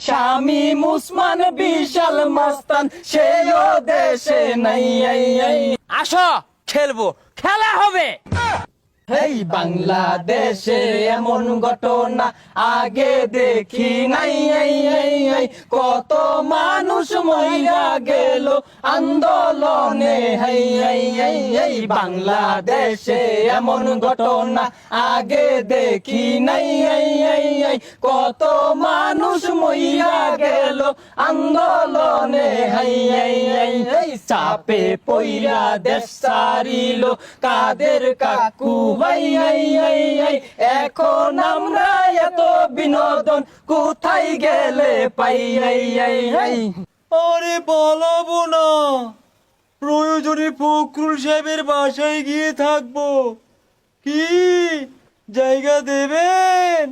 শামীম উসমান বিশাল মাস্তান সেও দেশে নাই। আসো খেলবো, খেলা হবে। এই বাংলাদেশে এমন ঘটনা আগে দেখি নাই। কত মানুষ মইরা গেল আন্দোলনে। এই বাংলাদেশে এমন ঘটনা আগে দেখি নাই। কত মানুষ মইরা গেল আন্দোলনে। চাপে পইরা দেশ সারিল কাদের কাকু ভাই। এখন আমরা এত বিনোদন কোথায় গেলে পাই। আরে পালাবো না, প্রয়োজনে ফখরুল সাহেবের বাসায় গিয়ে থাকবো। কি জায়গা দেবেন?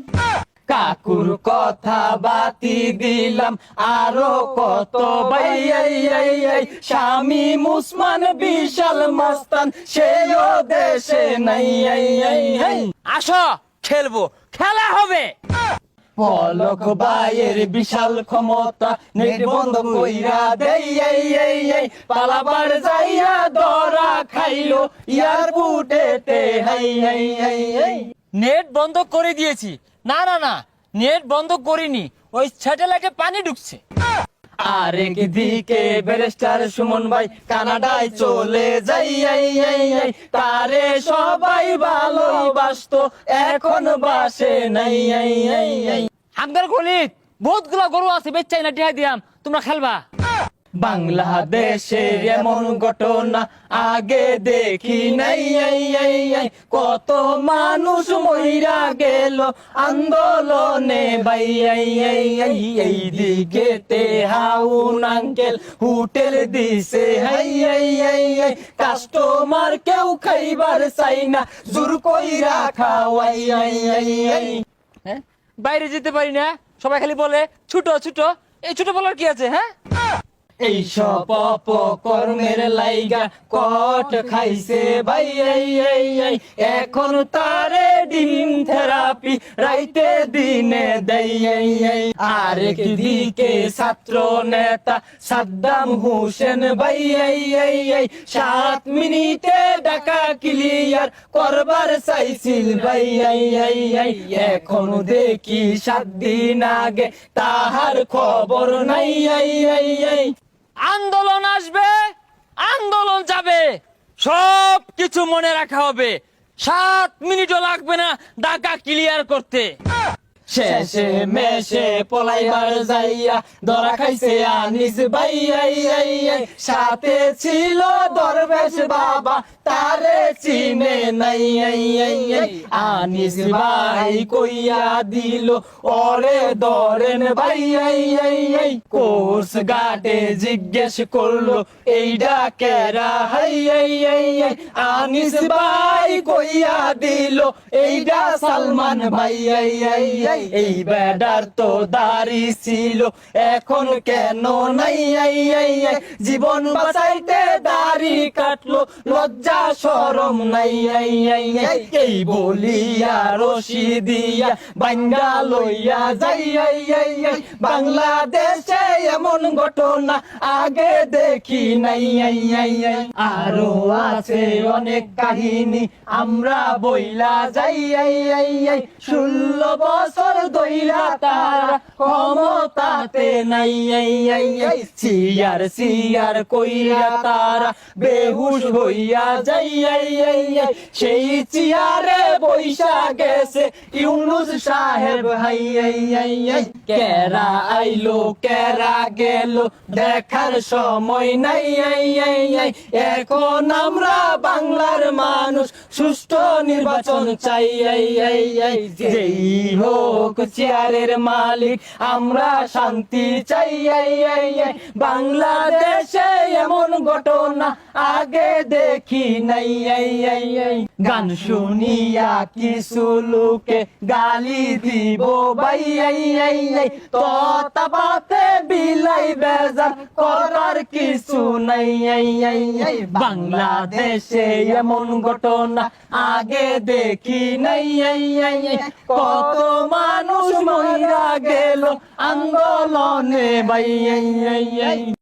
কাকুর কথা বাতি দিলাম আরো কত ভাই। শামীম উসমান বিশাল মাস্তান সেও দেশে নাই। আসো খেলবো, খেলা হবে। পলক ভাইয়ের বিশাল ক্ষমতা নির্বন্ধ কইরা দেই। পালাবার যাইয়া ধরা খাইলো এয়ারপোর্টেতে। নেট বন্ধ করে দিয়েছি। না না না, নেট বন্ধ করিনি, ওই স্যাটেলাইটে পানি ঢুকছে। আরেক দিকে ব্যারিস্টার সুমন ভাই কানাডায় চলে যাই। তারে সবাই ভালোবাসতো এখন বাসে নাই। আমগার গলিত বহুত গুলা গরু আছে, বেচাই না টিহা দিয়াম, তোমরা খেলবা। বাংলাদেশে এমন ঘটনা আগে দেখি নাই। কত মানুষ মইরা গেল আন্দোলনে ভাই। এই দিকে তে হাউন আঙ্কেল হোটেল দিছে। কাস্টমার কেউ খাইবার চাই না, জোর কইরা খাওয়াই। হ্যাঁ, বাইরে যেতে পারি না, সবাই খালি বলে ছুটো ছুটো। এই ছোট বলার কি আছে? হ্যাঁ, এই সব অপকর্মের লাইগা কট খাইছে ভাই। এখন তারে দিন থেরাপি রাইতে দিনে দেই। আরেক দিকে ছাত্র নেতা সাদ্দাম হোসেন ভাই। 7 মিনিটে ঢাকা ক্লিয়ার করবার চাইছিল ভাই। এখন দেখি 7 দিন আগে তাহার খবর নাই। আন্দোলন আসবে, আন্দোলন যাবে, সব কিছু মনে রাখা হবে। 7 মিনিটও লাগবে না ঢাকা ক্লিয়ার করতে। শেষে মেশে পলাইবার যাইয়া ধরা খাইছে আনিস ভাই। সাথে ছিল দরবেশ বাবা, তারে চিনে নাই। আনিস ভাই কইয়া দিল ওরে ধরেন ভাই। কোর্স গাটে জিজ্ঞেস করলো এইডা কেরা। আনিস ভাই কইয়া দিল এইডা সালমান ভাই। এই বেডার তো দাড়ি ছিল এখন কেন নাই। জীবন বাঁচাইতে দাড়ি কাটলো, লজ্জা শরম নাই। এই বলিয়া রশি দিয়া বাঙ্গা লইয়া যাই। বাংলাদেশে এমন ঘটনা আগে দেখি নাই। আরো আছে অনেক কাহিনী আমরা বইলা যাই। 16 বছর দইরা তারা ক্ষমতাতে নাই। সিয়ার সিয়ার কইরা তারা বেহুশ হইয়া যাই। সেই চেয়ারে বৈশা গেছে ইউনুস সাহেব ভাই। কেরা আইলো কেরা গেল দেখার সময় নাই। এখন আমরা বাংলার মানুষ সুষ্ঠু নির্বাচন চাই। যেই হোক চেয়ারের মালিক আমরা শান্তি চাই। বাংলাদেশে এমন ঘটনা আগে দেখি নাই। গান শুনিয়া কিছু লোকে গালি দিব ভাই। ততাপাতে বিলাই বেজার করার কিছু নাই। বাংলাদেশে এমন ঘটনা আগে দেখি নাই। কত মানুষ মইরা গেল আন্দোলনে ভাই।